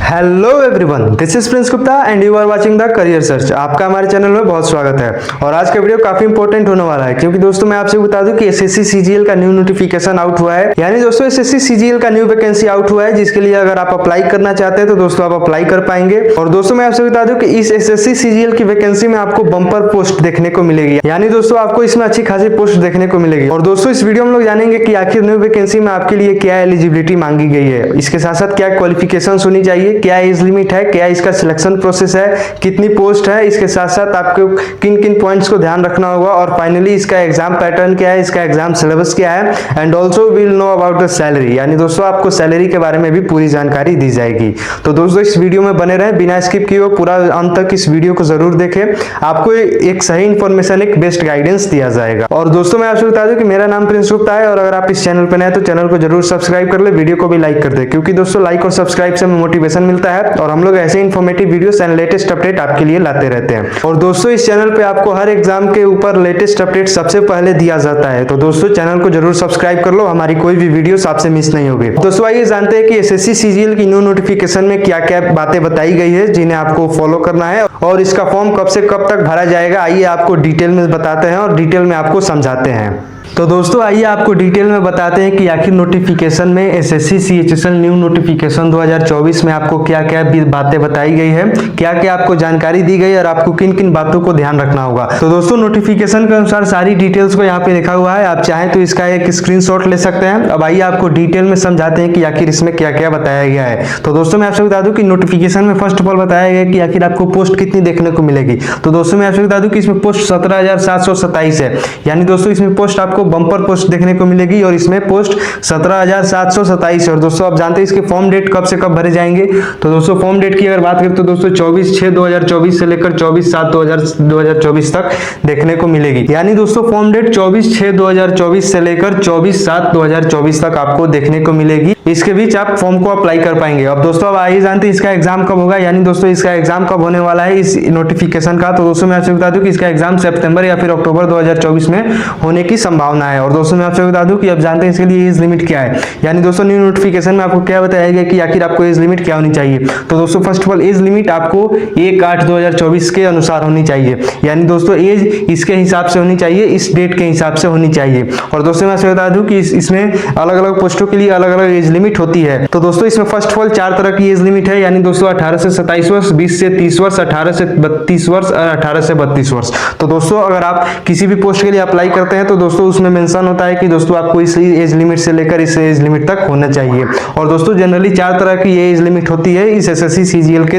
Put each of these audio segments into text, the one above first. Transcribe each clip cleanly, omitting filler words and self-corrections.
Hello everyone, this is Prince Gupta and you are watching the career search. आपका हमारे channel में बहुत स्वागत है। और आज का वीडियो काफी इंपॉर्टेंट होने वाला है, क्योंकि दोस्तों मैं आपसे बता दूं कि एसएससी सीजीएल का न्यू नोटिफिकेशन आउट हुआ है। यानी दोस्तों एसएससी सीजीएल का न्यू वैकेंसी आउट हुआ है, जिसके लिए अगर आप अप्लाई करना चाहते हैं तो दोस्तों आप अप्लाई कर पाएंगे। और दोस्तों मैं आपसे बता दूं कि इस एसएससी सीजीएल की वैकेंसी में आपको बम्पर पोस्ट देखने को मिलेगी। यानी दोस्तों आपको इसमें अच्छी खासी पोस्ट देखने को मिलेगी। और दोस्तों इस वीडियो में हम लोग जानेंगे कि आखिर न्यू वैकेंसी में आपके लिए क्या एलिजिबिलिटी मांगी गई है, इसके साथ साथ क्या क्वालिफिकेशन होनी चाहिए, क्या एज लिमिट है, क्या इसका सिलेक्शन प्रोसेस है, कितनी पोस्ट है, इसके साथ साथ आपको किन किन पॉइंट्स को ध्यान रखना होगा, और फाइनली इसका एग्जाम पैटर्न क्या है, इसका एग्जाम सिलेबस क्या है, and also will know about the salary. यानी दोस्तों आपको सैलरी के बारे में भी पूरी जानकारी दी जाएगी। तो दोस्तों इस वीडियो में बने रहें, बिना स्किप किए हुए पूरा अंत तक इस वीडियो को जरूर देखें। आपको एक सही इंफॉर्मेशन, एक बेस्ट गाइडेंस दिया जाएगा। और दोस्तों मैं आपसे बता दूं कि मेरा नाम प्रिंस गुप्ता है, और अगर आप इस चैनल पर नए हैं तो चैनल को जरूर सब्सक्राइब कर ले, वीडियो को भी लाइक कर दे, क्योंकि दोस्तों लाइक और सब्सक्राइब से हमें मोटिवेशन मिलता है और हम लोग ऐसे informative videos and latest update आपके लिए लाते रहते हैं। और दोस्तों इस चैनल पे आपको हर एग्जाम के ऊपर लेटेस्ट अपडेट सबसे पहले दिया जाता है। तो दोस्तों चैनल को जरूर सब्सक्राइब कर लो, हमारी कोई भी वीडियोस आपसे मिस नहीं होगी। दोस्तों आइए जानते हैं कि एसएससी सीजीएल की न्यू नोटिफिकेशन में क्या क्या बातें बताई गई है, जिन्हें आपको फॉलो करना है, और इसका फॉर्म कब से कब तक भरा जाएगा। आइए आपको डिटेल में बताते हैं और डिटेल में आपको समझाते हैं। तो दोस्तों आइए आपको डिटेल में बताते हैं कि आखिर नोटिफिकेशन में एसएससी सीएचएसएल न्यू नोटिफिकेशन 2024 में आपको क्या क्या बातें बताई गई है, क्या क्या आपको जानकारी दी गई है, और आपको किन किन बातों को ध्यान रखना होगा। तो दोस्तों नोटिफिकेशन के अनुसार सारी डिटेल्स को यहाँ पे लिखा हुआ है, आप चाहें तो इसका एक स्क्रीनशॉट ले सकते हैं। अब आइए आपको डिटेल में समझाते हैं कि आखिर इसमें क्या क्या बताया गया है। तो दोस्तों मैं आपसे बता दूं कि नोटिफिकेशन में फर्स्ट ऑफ ऑल बताया गया कि आखिर आपको पोस्ट कितनी देखने को मिलेगी। तो दोस्तों मैं आपसे बता दूं कि इसमें पोस्ट 17,727 है। यानी दोस्तों इसमें पोस्ट आपको बम्पर पोस्ट देखने को मिलेगी, और इसमें पोस्ट 17,727 है। और दोस्तों आप जानते हैं इसके फॉर्म डेट कब से कब भरे जाएंगे। तो दोस्तों फॉर्म डेट की अगर बात करें तो दोस्तों 24/6/2024 से लेकर 24/7/2024 तक देखने को मिलेगी। यानी दोस्तों फॉर्म डेट 24/6/2024 से लेकर 24/7/2024 तक आपको देखने को मिलेगी। इसके बीच आप फॉर्म को अप्लाई कर पाएंगे। अब दोस्तों अब आइए जानते हैं इसका एग्जाम कब होगा। यानी दोस्तों इसका एग्जाम कब होने वाला है इस नोटिफिकेशन का। तो दोस्तों मैं आपसे बता दूं कि इसका एग्जाम सितंबर या फिर अक्टूबर 2024 में होने की संभावना है। और दोस्तों मैं आपसे बता दूं कि अब जानते हैं इसके लिए एज लिमिट क्या है। यानी दोस्तों न्यू नोटिफिकेशन में आपको क्या बताया गया कि आखिर आपको एज लिमिट क्या होनी चाहिए। तो दोस्तों first of all age limit आपको 1/8/2024 के अनुसार होनी चाहिए। यानी दोस्तों एज इसके हिसाब से होनी चाहिए, इस डेट के हिसाब से होनी चाहिए। और दोस्तों मैं आपसे बता दूं कि इसमें अलग अलग पोस्टों के लिए अलग अलग एज लिमिट होती है। तो दोस्तों इसमें फर्स्ट ऑफ ऑल 4 तरह की एज लिमिट है। यानी दोस्तों 18 से 27 वर्ष, 20 से 30 वर्ष, 18 से 32 वर्ष और 18 से 32 वर्ष। तो दोस्तों अगर आप किसी भी पोस्ट के लिए अप्लाई करते हैं तो दोस्तों उसमें मेंशन होता है कि दोस्तों आपको इस एज लिमिट से लेकर इस एज लिमिट तक होना चाहिए। और दोस्तों जनरली 4 तरह की एज लिमिट होती है इस एसएससी सीजीएल के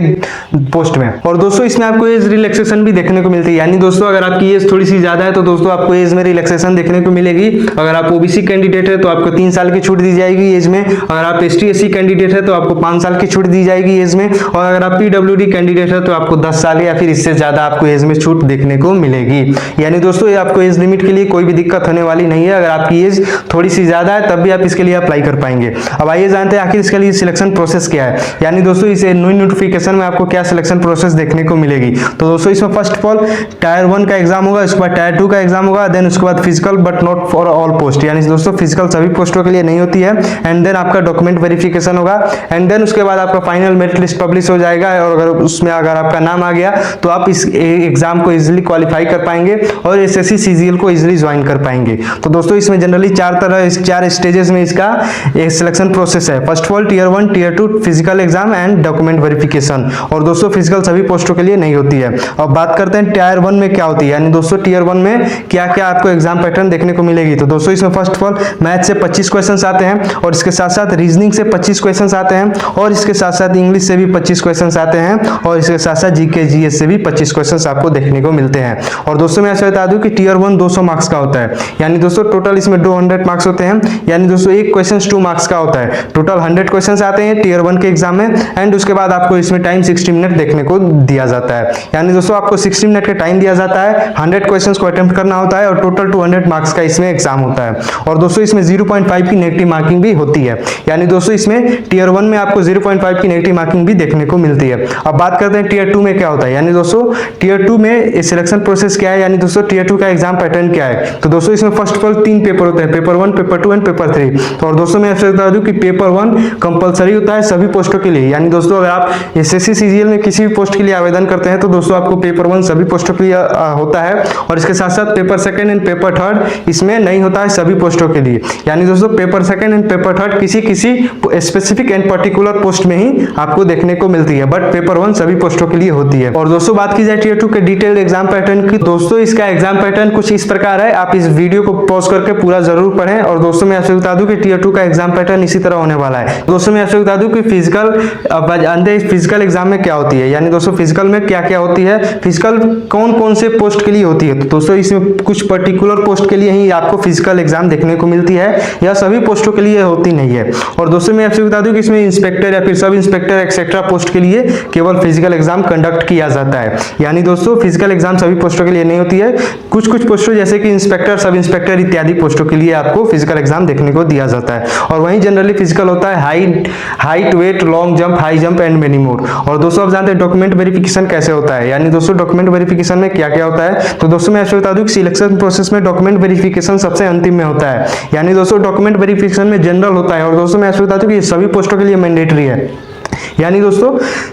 पोस्ट में। और दोस्तों इसमें आपको एज रिलैक्सेशन भी देखने को मिलती है। यानी दोस्तों अगर आपकी एज थोड़ी सी ज्यादा है तो दोस्तों आपको एज में रिलैक्सेशन देखने को मिलेगी। अगर आप ओबीसी कैंडिडेट है तो आपको 3 साल की छूट दी जाएगी एज में। अगर आप एसटी/एससी कैंडिडेट है तो आपको 5 साल की छूट दी जाएगी एज में। और अगर आप पीडब्ल्यूडी कैंडिडेट है तो आपको 10 साल या फिर इससे ज्यादा आपको एज में छूट देखने को मिलेगी। यानी दोस्तों ये आपको एज लिमिट के लिए कोई भी दिक्कत होने वाली नहीं है। अगर आपकी एज थोड़ी सी ज्यादा है तब भी आप इसके लिए अप्लाई कर पाएंगे। अब आइए जानते हैं आखिर इसके लिए सिलेक्शन प्रोसेस क्या है। यानी दोस्तों इस न्यू नोटिफिकेशन में आपको क्या सिलेक्शन प्रोसेस देखने को मिलेगी। तो दोस्तों इसमें फर्स्ट ऑफ ऑल टायर 1 का एग्जाम होगा, उसके बाद टायर 2 का एग्जाम होगा, देन उसके बाद physical but not for all post. यानी दोस्तों फिजिकल सभी पोस्टों के लिए नहीं होती है। एंड देन आपका डॉक्यूमेंट वेरिफिकेशन होगा, एंड देन उसके बाद आपका फाइनल मेरिट लिस्ट पब्लिश हो जाएगा। और अगर उसमें अगर आपका नाम आ गया तो आप इस एग्जाम को इजीली क्वालिफाई कर पाएंगे और एसएससी सीजीएल को इजीली ज्वाइन कर पाएंगे। तो दोस्तों इसमें जनरली 4 स्टेजेस में इसका एक सिलेक्शन प्रोसेस है। First of all tier 1, tier 2 physical exam and document verification. और दोस्तों फिजिकल सभी पोस्टों के लिए नहीं होती है। अब बात करते हैं टीयर 1 में क्या होती है। यानी दोस्तों टीयर 1 में क्या क्या आपको एग्जाम पैटर्न देखने को मिलेगी। तो दोस्तों इसमें फर्स्ट ऑफ ऑल मैथ से 25 क्वेश्चन आते हैं, और इसके साथ साथ रीजनिंग से 25 क्वेश्चन आते हैं, और इसके साथ साथ इंग्लिश से भी 25 क्वेश्चन आते हैं, और इसके साथ साथ जीके जीएस से भी 25 क्वेश्चन आपको देखने को मिलते हैं। और दोस्तों मैं ऐसा बता दूं कि टीयर 1 200 मार्क्स का होता है। यानी दोस्तों टोटल इसमें 200 मार्क्स होते हैं। यानी दोस्तों एक क्वेश्चन 2 मार्क्स का होता है। टोटल 100 क्वेश्चन आते हैं टीयर 1 के एग्जाम में। एंड उसके बाद आपको इसमें टाइम 60 मिनट देखने को दिया जाता है। यानी दोस्तों आपको 60 मिनट का टाइम दिया जाता है, 100 क्वेश्चन को अटेम्प्ट करना होता है, और टोटल 200 मार्क्स का इसमें एग्जाम होता है। और दोस्तों इसमें 0.5 की नेगेटिव मार्किंग भी होती है। यानी दोस्तों इसमें टीयर 1 में आपको 0.5 की नेगेटिव मार्किंग भी देखने को मिलती है। अब बात करते हैं टीयर 2 में क्या होता है। यानी दोस्तों टीयर 2 में सिलेक्शन प्रोसेस क्या है। यानी दोस्तों टीयर 2 का एग्जाम पैटर्न क्या है। तो दोस्तों इसमें फर्स्ट ऑफ ऑल 3 पेपर होते हैं, पेपर 1, पेपर 2 एंड पेपर 3। तो और दोस्तों मैं आपसे बता दूं कि पेपर 1 कंपलसरी होता है सभी पोस्टों के लिए, यानी दोस्तों अगर आप एसएससी सीजीएल में किसी भी पोस्ट के लिए आवेदन करते हैं तो दोस्तों आपको पेपर 1 सभी पोस्टों के लिए होता है, और इसके साथ साथ पेपर 2 एंड पेपर 3 इसमें नहीं होता है सभी पोस्टों के लिए। यानी दोस्तों पेपर 2 एंड पेपर 3 किसी स्पेसिफिक एंड पर्टिकुलर पोस्ट में ही आपको देखने को मिलती है, बट पेपर 1 सभी पोस्टों के लिए होती है। और दोस्तों बात की जाए टियर 2 के डिटेल्ड एग्जाम पैटर्न की, दोस्तों इसका एग्जाम पैटर्न कुछ इस प्रकार है, आप इस वीडियो को पॉज करके पूरा जरूर पढ़ें। और दोस्तों मैं आपसे बता दूं कि टियर 2 का एग्जाम पैटर्न इसी तरह होने वाला है। दोस्तों मैं आपसे बता दूं कि फिजिकल एग्जाम में क्या होती है, यानी दोस्तों फिजिकल में क्या क्या होती है, फिजिकल कौन कौन से पोस्ट के लिए होती है। तो दोस्तों इसमें कुछ पर्टिकुलर पोस्ट के लिए ही आपको फिजिकल एग्जाम देखने को मिलती है, या सभी पोस्टों के लिए होती नहीं है। और दोस्तों मैं आपसे बता दूं कि इसमें इंस्पेक्टर या फिर सब इंस्पेक्टर एक्सेट्रा पोस्ट के लिए केवल फिजिकल एग्जाम कंडक्ट किया जाता है। यानी दोस्तों फिजिकल एग्जाम सभी पोस्टों के लिए नहीं होती है, कुछ पोस्टों जैसे कि इंस्पेक्टर, सब इंस्पेक्टर इत्यादि पोस्टों के लिए आपको फिजिकल एग्जाम देखने को दिया जाता है। और वहीं जनरली फिजिकल होता है height, weight, long jump, high jump and many more. और दोस्तों आप जानते हैं डॉक्यूमेंट वेरिफिकेशन कैसे होता है, यानी दोस्तों डॉक्यूमेंट वेरिफिकेशन में क्या क्या होता है। तो दोस्तों मैं आपको बता दूं कि सिलेक्शन प्रोसेस में डॉक्यूमेंट वेरिफिकेशन सबसे अंतिम में होता है, यानी दोस्तों डॉक्यूमेंट वेरिफिकेशन में जनरल होता है। और दोस्तों मैं आपको बता दूं कि ये सभी पोस्टों के लिए मैंडेटरी है, यानी दोस्तों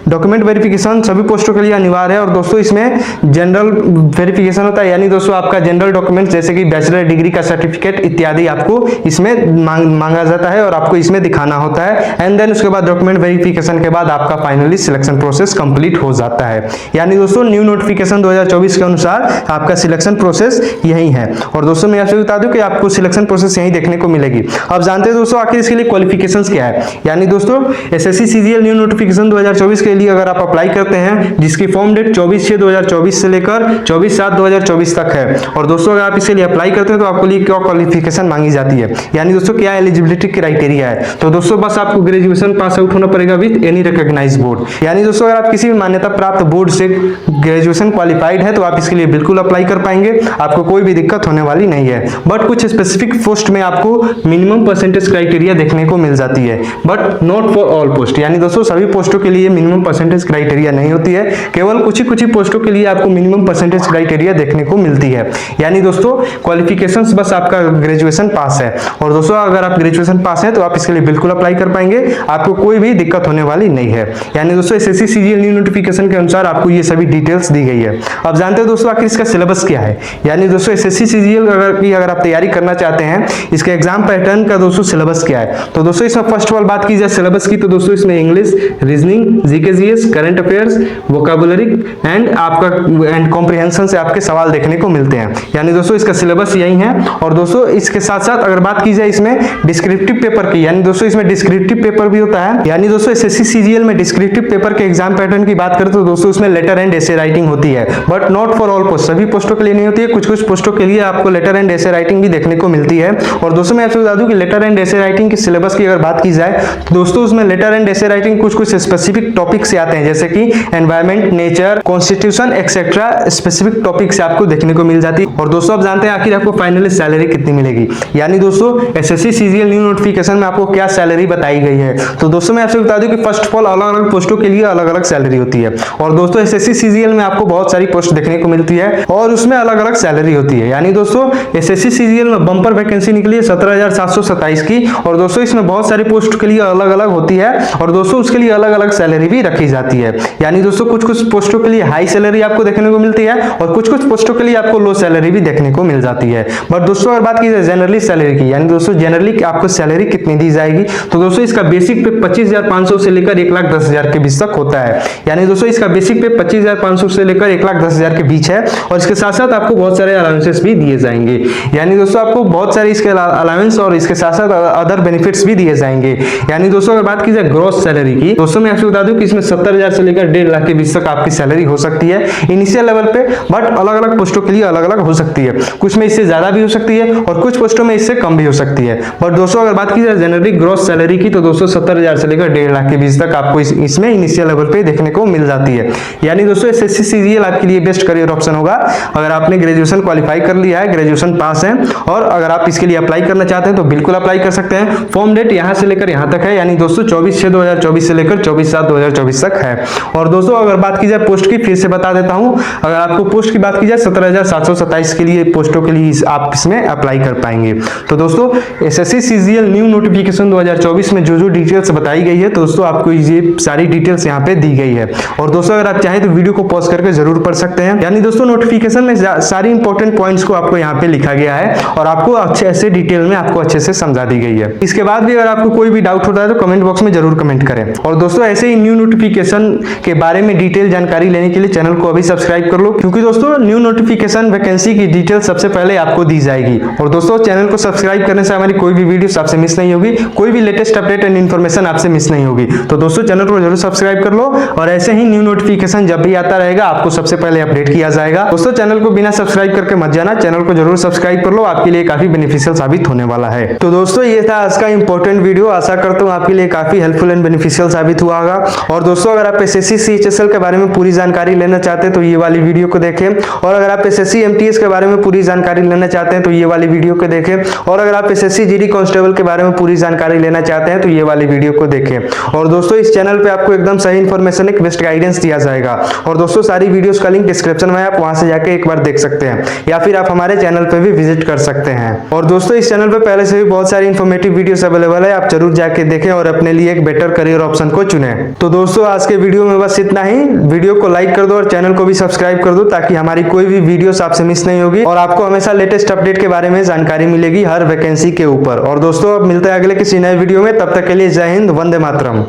डॉक्यूमेंट वेरिफिकेशन सभी पोस्टों के लिए अनिवार्य है। और दोस्तों इसमें जनरल वेरिफिकेशन होता है, यानी दोस्तों आपका जनरल डॉक्यूमेंट जैसे कि बैचलर डिग्री का सर्टिफिकेट इत्यादि आपको इसमें मांगा जाता है और आपको इसमें दिखाना होता है। एंड देन उसके बाद डॉक्यूमेंट वेरिफिकेशन के बाद आपका फाइनली सिलेक्शन प्रोसेस कंप्लीट हो जाता है। यानी दोस्तों न्यू नोटिफिकेशन 2024 के अनुसार आपका सिलेक्शन प्रोसेस यही है। और दोस्तों मैं आपसे बता दूं कि आपको सिलेक्शन प्रोसेस यही देखने को मिलेगी। अब जानते हैं दोस्तों आखिर इसके लिए क्वालिफिकेशंस क्या है, यानी दोस्तों एसएससी सीजीएल न्यू नोटिफिकेशन 2024 के लिए अगर आप अप्लाई करते हैं, जिसकी फॉर्म डेट 24/6/2024 से लेकर 24/7/2024 तक है। और दोस्तों अगर आप इसके लिए अप्लाई करते हैं तो आपको लिए क्या क्वालिफिकेशन मांगी जाती है, यानी दोस्तों क्या एलिजिबिलिटी क्राइटेरिया है। तो दोस्तों बस आपको ग्रेजुएशन पास आउट होना पड़ेगा विद एनी रिकॉग्नाइज्ड बोर्ड, यानी दोस्तों अगर आप किसी भी मान्यता प्राप्त बोर्ड से ग्रेजुएशन क्वालिफाइड है तो आप इसके लिए बिल्कुल अप्लाई कर पाएंगे, आपको कोई भी दिक्कत होने वाली नहीं है। बट कुछ स्पेसिफिक पोस्ट में आपको मिनिमम परसेंटेज क्राइटेरिया देखने को मिल जाती है, but not for all post, यानी दोस्तों सभी पोस्टों के लिए मिनिमम परसेंटेज क्राइटेरिया नहीं होती है, केवल कुछ ही पोस्टों के लिए आपको मिनिमम परसेंटेज क्राइटेरिया देखने को मिलती है। यानी दोस्तों क्वालिफिकेशंस बस आपका ग्रेजुएशन पास है। और दोस्तों अगर आप ग्रेजुएशन पास है तो आप इसके लिए बिल्कुल अप्लाई कर पाएंगे, आपको कोई भी दिक्कत होने वाली नहीं है। यानी दोस्तों एसएससी सीजीएल न्यू नोटिफिकेशन के अनुसार आपको ये सभी डिटेल्स दी गई है। अब जानते हैं दोस्तों आखिर इसका सिलेबस क्या है, यानी दोस्तों एसएससी सीजीएल अगर आप तैयारी करना चाहते हैं, इसके एग्जाम पैटर्न का दोस्तों सिलेबस क्या है। तो दोस्तों इसमें फर्स्ट ऑफ ऑल बात की जाए सिलेबस की, तो दोस्तों इसमें English, reasoning, GK GS, current affairs, vocabulary and comprehension से आपके सवाल देखने को मिलते हैं। यानी दोस्तों इसका सिलेबस यही है। और दोस्तों इसके साथ साथ अगर बात की जाए इसमें डिस्क्रिप्टिव पेपर की, यानी दोस्तों इसमें डिस्क्रिप्टिव पेपर भी होता है। यानी दोस्तों एसएससी सीजीएल में डिस्क्रिप्टिव पेपर के एग्जाम पैटर्न की बात करें तो दोस्तों उसमें लेटर एंड एसे राइटिंग होती है, but not for all post, सभी पोस्टों के लिए नहीं होती है, कुछ पोस्टों के लिए आपको लेटर एंड एसे राइटिंग भी देखने को मिलती है। और दोस्तों मैं आपसे बता दूं कि लेटर एंड एसे राइटिंग के सिलेबस की अगर बात की जाए तो दोस्तों उसमें लेटर एंड एसे राइटिंग कुछ स्पेसिफिक टॉपिक से आते हैं, जैसे कि environment, nature, constitution etcetera specific topic से आपको देखने को मिल जाती है। और दोस्तों आप जानते हैं आखिर आपको फाइनली सैलरी कितनी मिलेगी, यानी दोस्तों एसएससी सीजीएल न्यू नोटिफिकेशन में आपको क्या सैलरी बताई गई है। तो दोस्तों मैं आपसे बता दूं कि फर्स्ट ऑफ ऑल अलग अलग पोस्टों के लिए अलग अलग सैलरी होती है। और दोस्तों एसएससी सीजीएल में आपको बहुत सारी पोस्ट देखने को मिलती है और उसमें अलग अलग सैलरी होती है। यानी दोस्तों एसएससी सीजीएल में बम्पर वैकेंसी निकली है 17,727 की, और दोस्तों इसमें बहुत सारी पोस्ट के लिए अलग अलग होती है और दोस्तों उसके लिए अलग अलग सैलरी भी रखी जाती है। यानी दोस्तों कुछ पोस्टों के लिए हाई सैलरी आपको देखने को मिलती है और कुछ पोस्टों के लिए आपको लो सैलरी भी देखने को मिल जाती है। बट दोस्तों अगर बात की जाए जनरली सैलरी की, यानी दोस्तों जनरली आपको सैलरी कितनी दी जाएगी, तो दोस्तों इसका बेसिक पे 25,500 से लेकर 1,10,000 के बीच तक होता है। यानी दोस्तों इसका बेसिक पे 25,500 से लेकर 1,10,000 के बीच है और इसके साथ साथ आपको बहुत सारे अलाउंसेस भी दिए जाएंगे। यानी दोस्तों आपको बहुत सारे इसके अलाउंस और इसके साथ साथ अदर बेनिफिट्स भी दिए जाएंगे। यानी दोस्तों अगर बात की जाए ग्रॉस सैलरी की, दोस्तों मैं आपको बता दूं कि इसमें 70,000 से लेकर 1.5 लाख के बीच तक आपकी सैलरी हो सकती है इनिशियल लेवल पे, बट अलग अलग पोस्टों के लिए अलग अलग हो सकती है, कुछ में इससे ज्यादा भी हो सकती है और कुछ पोस्टों में इससे कम भी हो सकती है। बट दोस्तों अगर बात की जाए जनरली ग्रॉस सैलरी की, तो दोस्तों 70,000 से लेकर 1.5 लाख के बीच तक आपको इसमें इनिशियल लेवल पे देखने को मिल जाती है। यानी दोस्तों एसएससी सीजीएल आपके लिए बेस्ट करियर ऑप्शन होगा अगर आपने ग्रेजुएशन क्वालिफाई कर लिया है, ग्रेजुएशन पास है, और अगर आप इसके लिए अप्लाई करना चाहते हैं तो बिल्कुल अप्लाई कर सकते हैं। फॉर्म डेट यहां से लेकर यहां तक है, यानी दोस्तों 24/6/2024 से लेकर 24/7/2024 तक है। और दोस्तों अगर बात की जाए पोस्ट की, फिर से बता देता हूं, अगर आपको पोस्ट की बात की जाए 17,727 के लिए पोस्टों के लिए आप इसमें अप्लाई कर पाएंगे। तो दोस्तों एसएससी सीजीएल न्यू नोटिफिकेशन 2024 में जो डिटेल्स बताई गई है, तो दोस्तों आपको ये सारी डिटेल्स यहाँ पे दी गई है। और दोस्तों अगर आप चाहें तो वीडियो को पॉज करके जरूर पढ़ सकते हैं। यानी दोस्तों नोटिफिकेशन में सारी इंपॉर्टेंट पॉइंट्स को आपको यहाँ पे लिखा गया है और आपको अच्छे से डिटेल में आपको अच्छे से समझा दी गई है। इसके बाद भी अगर आपको कोई भी डाउट होता है तो कमेंट बॉक्स में जरूर कमेंट करें। और दोस्तों ऐसे ही न्यू नोटिफिकेशन के बारे में डिटेल जानकारी लेने के लिए चैनल को अभी सब्सक्राइब कर लो, क्योंकि दोस्तों न्यू नोटिफिकेशन वैकेंसी की डिटेल सबसे पहले आपको दी जाएगी। और दोस्तों चैनल को सब्सक्राइब करने से हमारी कोई भी वीडियो आपसे मिस नहीं होगी, कोई भी लेटेस्ट अपडेट एंड इन्फॉर्मेशन आपसे मिस नहीं होगी। तो दोस्तों चैनल को जरूर सब्सक्राइब कर लो और ऐसे ही न्यू नोटिफिकेशन जब भी आता रहेगा आपको सबसे पहले अपडेट किया जाएगा। दोस्तों चैनल को बिना सब्सक्राइब करके मत जाना, चैनल को जरूर सब्सक्राइब कर लो, आपके लिए काफी बेनिफिशियल साबित होने वाला है। तो दोस्तों ये था आज का इंपॉर्टेंट वीडियो, आशा करता हूँ आपके लिए काफी हेल्पफुल एंड बेनिफिशियल साबित हुआ होगा। और दोस्तों अगर आप एसएससी सीएचएसएल के बारे में पूरी जानकारी लेना चाहते हैं तो ये वाली वीडियो को देखें। और अगर आप एसएससी एमटीएस के बारे में पूरी जानकारी लेना चाहते हैं तो ये वाली वीडियो को देखें। और अगर आप एसएससी जीडी कांस्टेबल के बारे में पूरी जानकारी लेना चाहते हैं तो ये वाली वीडियो को देखें। और दोस्तों इस चैनल पे आपको एकदम सही इंफॉर्मेशन, एक बेस्ट गाइडेंस दिया जाएगा। और दोस्तों सारी वीडियोस का लिंक डिस्क्रिप्शन में, आप वहां से जाके एक बार देख सकते हैं, या फिर आप हमारे चैनल पे भी विजिट कर सकते हैं। और दोस्तों इस चैनल पे पहले से भी बहुत सारी इंफॉर्मेटिव वीडियोस अवेलेबल है, आप जरूर जाके देखें और अपने लिए एक बेटर करियर ऑप्शन को चुने। तो दोस्तों आज के वीडियो में बस इतना ही। वीडियो को लाइक कर दो और चैनल को भी सब्सक्राइब कर दो, ताकि हमारी कोई भी वीडियोस आपसे मिस नहीं होगी और आपको हमेशा लेटेस्ट अपडेट के बारे में जानकारी मिलेगी हर वैकेंसी के ऊपर। और दोस्तों अब मिलते हैं अगले किसी नए वीडियो में, तब तक के लिए जय हिंद, वंदे मातरम।